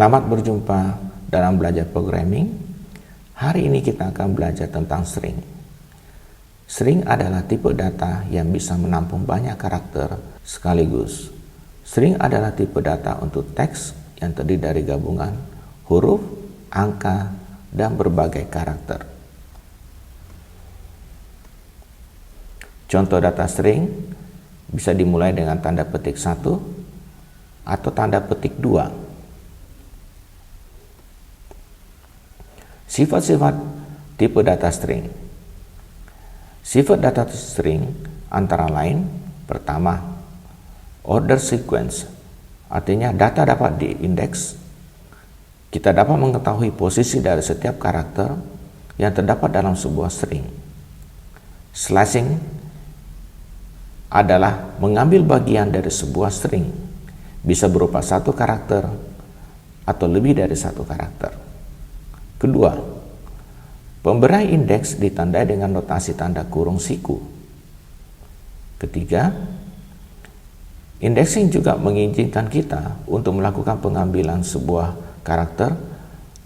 Selamat berjumpa dalam belajar programming. Hari ini kita akan belajar tentang string. String adalah tipe data yang bisa menampung banyak karakter sekaligus. String adalah tipe data untuk teks yang terdiri dari gabungan huruf, angka, dan berbagai karakter. Contoh data string bisa dimulai dengan tanda petik 1 atau tanda petik 2. Sifat-sifat tipe data string. Sifat data string antara lain, pertama, order sequence, artinya data dapat diindeks. Kita dapat mengetahui posisi dari setiap karakter yang terdapat dalam sebuah string. Slashing adalah mengambil bagian dari sebuah string, bisa berupa satu karakter atau lebih dari satu karakter. Kedua, pemberian indeks ditandai dengan notasi tanda kurung siku. Ketiga, indexing juga mengizinkan kita untuk melakukan pengambilan sebuah karakter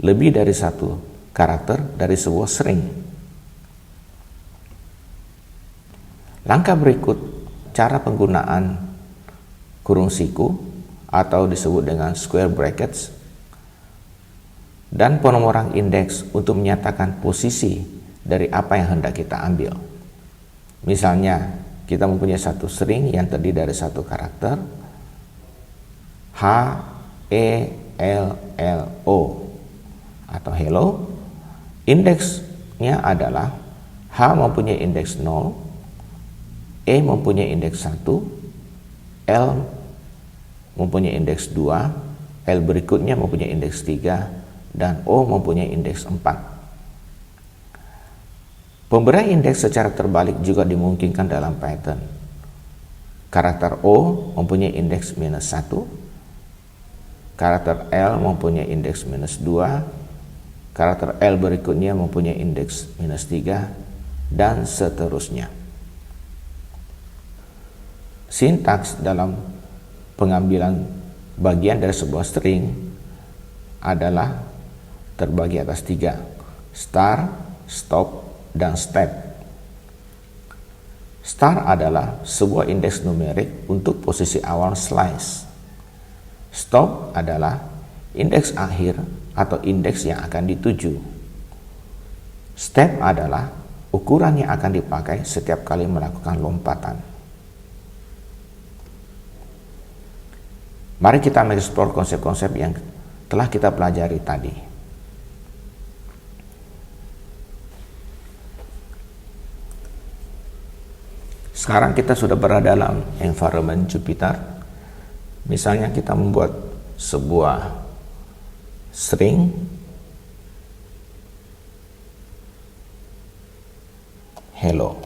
lebih dari satu karakter dari sebuah string. Langkah berikut cara penggunaan kurung siku atau disebut dengan square brackets dan penomoran indeks untuk menyatakan posisi dari apa yang hendak kita ambil. Misalnya, kita mempunyai satu string yang terdiri dari satu karakter H, E, L, L, O atau hello. Indeksnya adalah H mempunyai indeks 0, E mempunyai indeks 1, L mempunyai indeks 2, L berikutnya mempunyai indeks 3, dan O mempunyai indeks 4. Pemberian indeks secara terbalik juga dimungkinkan dalam Python. Karakter O mempunyai indeks -1, karakter L mempunyai indeks -2, karakter L berikutnya mempunyai indeks -3, dan seterusnya. Sintaks dalam pengambilan bagian dari sebuah string adalah terbagi atas 3, start, stop, dan step. Start adalah sebuah indeks numerik untuk posisi awal slice. Stop adalah indeks akhir atau indeks yang akan dituju. Step adalah ukuran yang akan dipakai setiap kali melakukan lompatan. Mari kita mengeksplor konsep-konsep yang telah kita pelajari tadi. Sekarang kita sudah berada dalam environment Jupyter. Misalnya kita membuat sebuah string hello.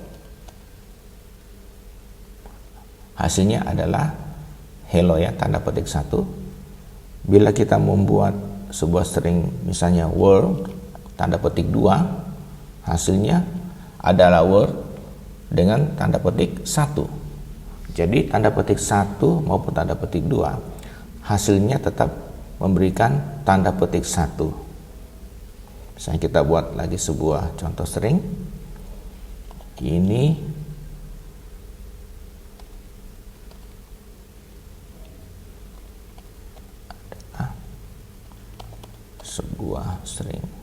Hasilnya adalah hello ya, tanda petik 1. Bila kita membuat sebuah string misalnya world, tanda petik 2, hasilnya adalah world dengan tanda petik 1. Jadi tanda petik 1 maupun tanda petik 2 hasilnya tetap memberikan tanda petik 1. Misalnya kita buat lagi sebuah contoh string. Ini adalah sebuah string.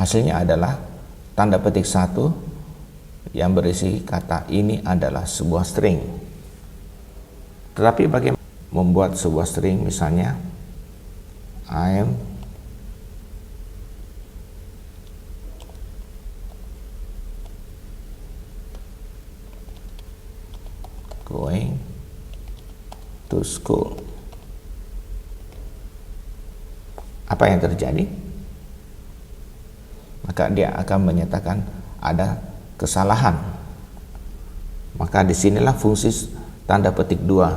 Hasilnya adalah tanda petik 1 yang berisi kata ini adalah sebuah string. Tetapi bagaimana membuat sebuah string, misalnya I'm going to school. Apa yang terjadi? Maka dia akan menyatakan ada kesalahan. Maka disinilah fungsi tanda petik 2.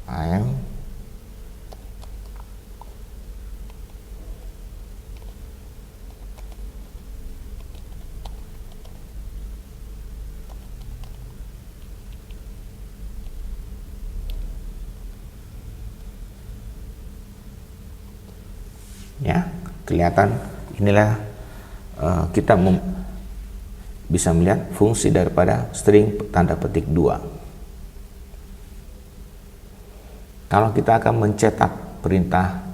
I am Ya, kelihatan inilah kita bisa melihat fungsi daripada string tanda petik 2. Kalau kita akan mencetak perintah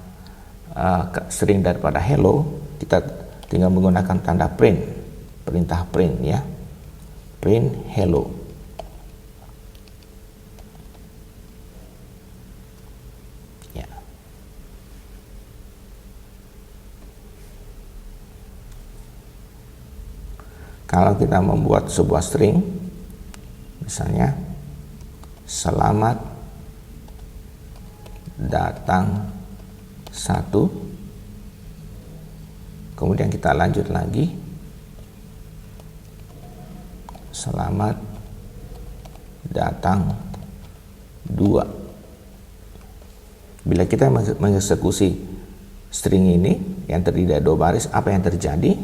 string daripada hello, kita tinggal menggunakan tanda print, perintah print ya, print hello. Ya. Kalau kita membuat sebuah string, misalnya selamat datang 1, kemudian kita lanjut lagi selamat datang 2. Bila kita mengeksekusi string ini yang terdiri dari 2 baris, apa yang terjadi?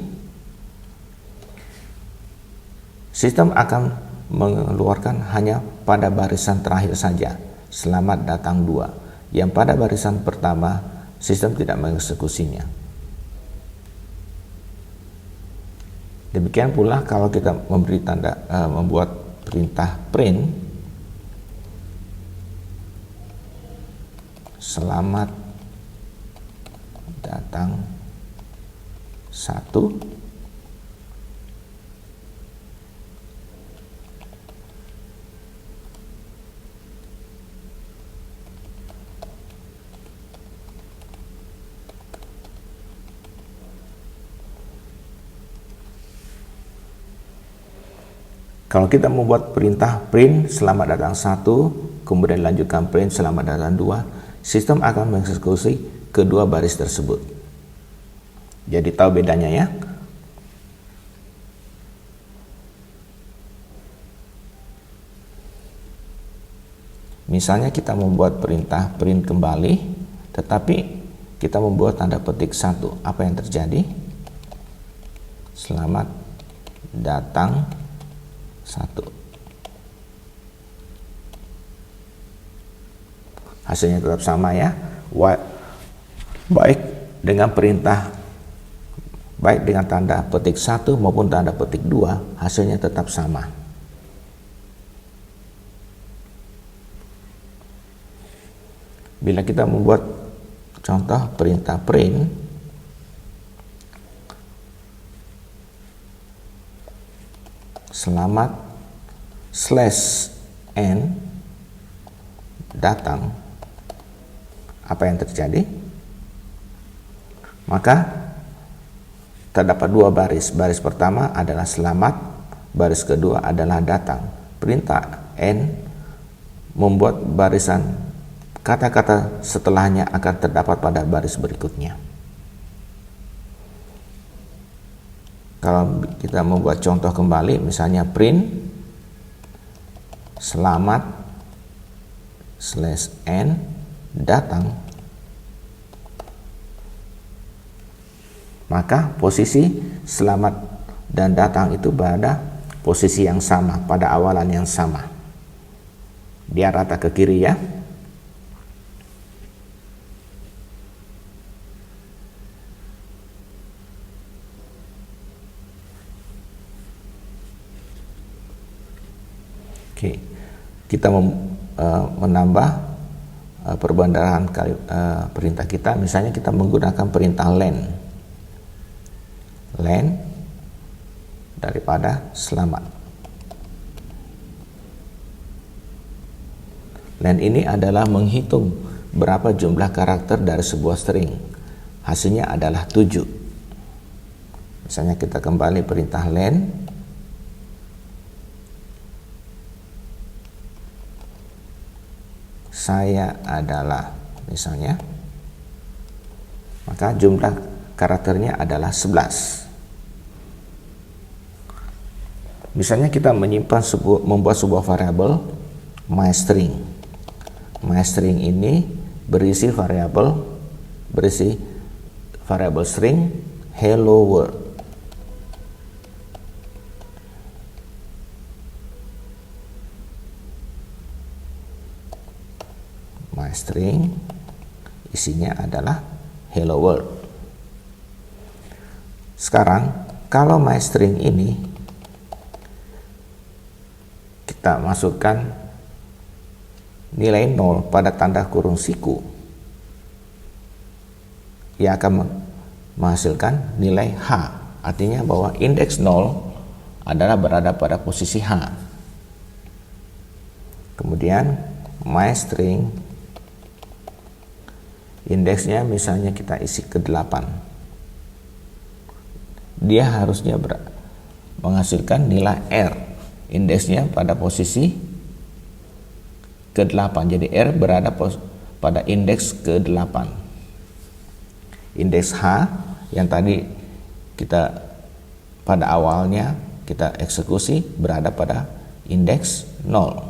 Sistem akan mengeluarkan hanya pada barisan terakhir saja, selamat datang 2. Yang pada barisan pertama, sistem tidak mengeksekusinya. Demikian pula kalau kita memberi tanda membuat perintah print selamat datang 1, kalau kita membuat perintah print selamat datang 1, kemudian lanjutkan print selamat datang 2, sistem akan mengeksekusi kedua baris tersebut. Jadi tahu bedanya ya. Misalnya kita membuat perintah print kembali, tetapi kita membuat tanda petik 1. Apa yang terjadi? Selamat datang 1. Hasilnya tetap sama ya. Baik dengan perintah, baik dengan tanda petik 1 maupun tanda petik 2, hasilnya tetap sama. Bila kita membuat contoh perintah print selamat /n datang, apa yang terjadi? Maka terdapat 2 baris. Baris pertama adalah selamat, baris kedua adalah datang. Perintah n membuat barisan kata-kata setelahnya akan terdapat pada baris berikutnya. Kalau kita membuat contoh kembali, misalnya print selamat /n datang, maka posisi selamat dan datang itu berada posisi yang sama, pada awalan yang sama. Dia rata ke kiri ya. Oke, kita menambah perbandaran perintah kita. Misalnya kita menggunakan perintah len daripada selamat. Len ini adalah menghitung berapa jumlah karakter dari sebuah string. Hasilnya adalah 7. Misalnya kita kembali perintah len saya adalah, misalnya, maka jumlah karakternya adalah 11. Misalnya kita membuat sebuah variabel myString. MyString ini berisi variabel string hello world. MyString isinya adalah hello world. Sekarang kalau myString ini kita masukkan nilai 0 pada tanda kurung siku, ia akan menghasilkan nilai H, artinya bahwa indeks 0 adalah berada pada posisi H. Kemudian myString indeksnya misalnya kita isi ke 8, dia harusnya menghasilkan nilai R, indeksnya pada posisi ke-8. Jadi R berada pada indeks ke-8. Indeks H yang tadi kita pada awalnya kita eksekusi berada pada indeks 0.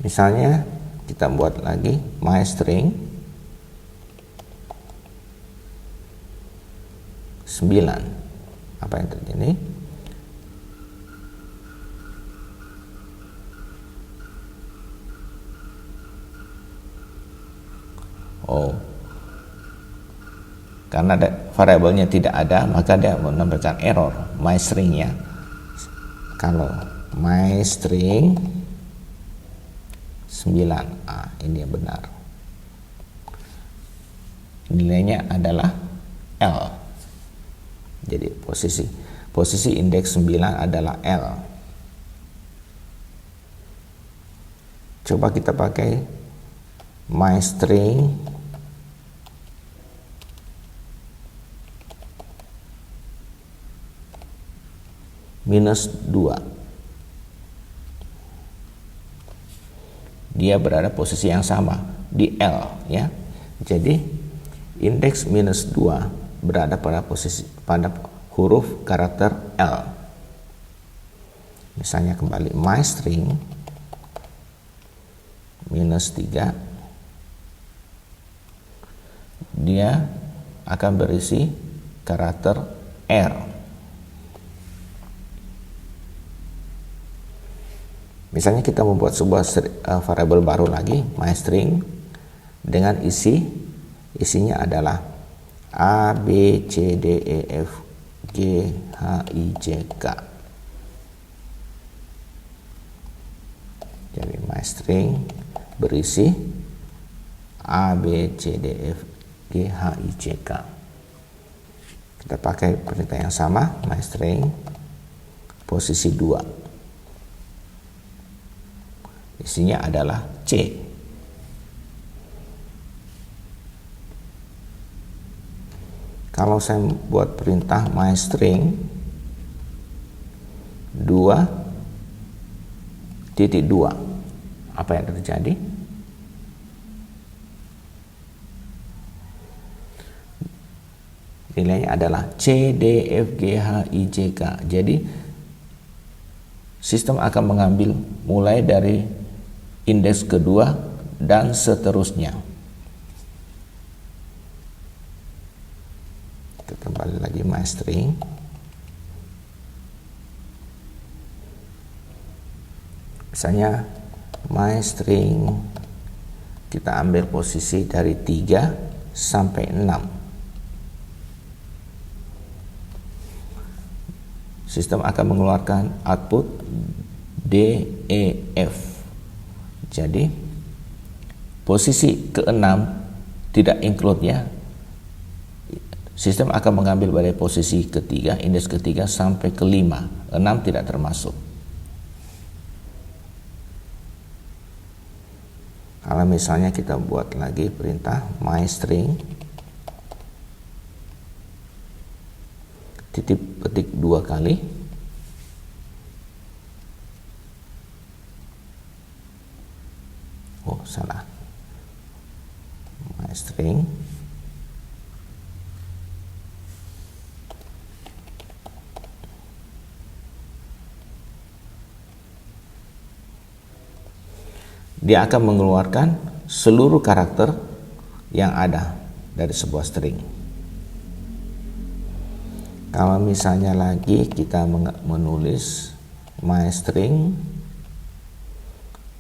Misalnya kita buat lagi myString 9. Apa yang terjadi? Oh, karena variabelnya tidak ada, maka dia menampilkan error myString ya. Kalau myString 9, ini yang benar, nilainya adalah L. Jadi posisi indeks 9 adalah L. Coba kita pakai myString -2. Dia berada posisi yang sama di L ya. Jadi indeks -2 berada pada huruf karakter L. Misalnya kembali myString -3, dia akan berisi karakter R. Misalnya kita membuat sebuah variabel baru lagi, myString, dengan isinya adalah A, B, C, D, E, F, G, H, I, J, K. Jadi myString berisi A, B, C, D, F, G, H, I, J, K. Kita pakai perintah yang sama, myString posisi 2. Isinya adalah C. Kalau saya buat perintah myString 2.2, apa yang terjadi? Nilainya adalah C, D, F, G, H, I, J, K. Jadi sistem akan mengambil mulai dari indeks kedua dan seterusnya. Kita kembali lagi myString. Misalnya myString kita ambil posisi dari 3 sampai 6. Sistem akan mengeluarkan output DEF. Jadi posisi ke-6 tidak include ya. Sistem akan mengambil dari posisi ketiga, indeks ketiga sampai ke-5. 6 tidak termasuk. Kalau misalnya kita buat lagi perintah myString titip petik 2 kali, oh salah, myString dia akan mengeluarkan seluruh karakter yang ada dari sebuah string. Kalau misalnya lagi kita menulis myString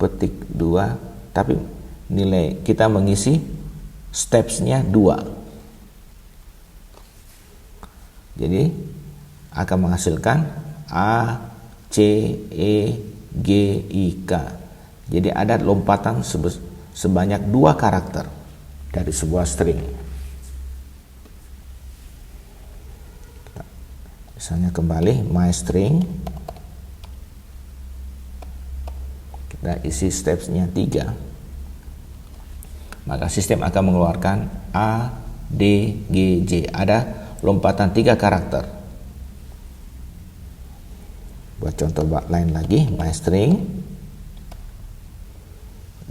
petik 2, tapi nilai, kita mengisi stepsnya 2. Jadi akan menghasilkan A, C, E, G, I, K. Jadi ada lompatan sebanyak 2 karakter dari sebuah string. Misalnya kembali my string, kita isi stepsnya 3, maka sistem akan mengeluarkan A, D, G, J. Ada lompatan 3 karakter. Buat contoh lain lagi, my string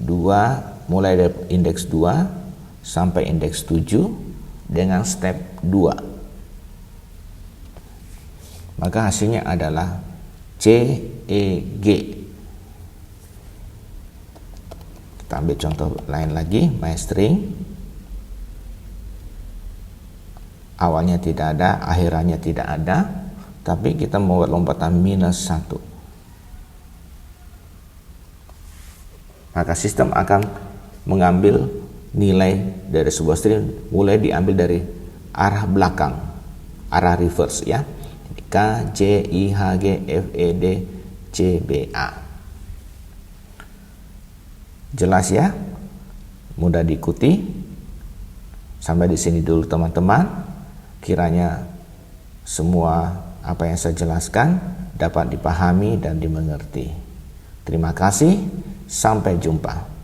2, mulai dari indeks 2 sampai indeks 7 dengan step 2. Maka hasilnya adalah C, E, G. Kita ambil contoh lain lagi, my string awalnya tidak ada, akhirannya tidak ada, tapi kita membuat lompatan -1. Maka sistem akan mengambil nilai dari sebuah string, mulai diambil dari arah belakang, arah reverse ya. K, J, I, H, G, F, E, D, C, B, A. Jelas ya? Mudah diikuti. Sampai di sini dulu teman-teman. Kiranya semua apa yang saya jelaskan dapat dipahami dan dimengerti. Terima kasih. Sampai jumpa.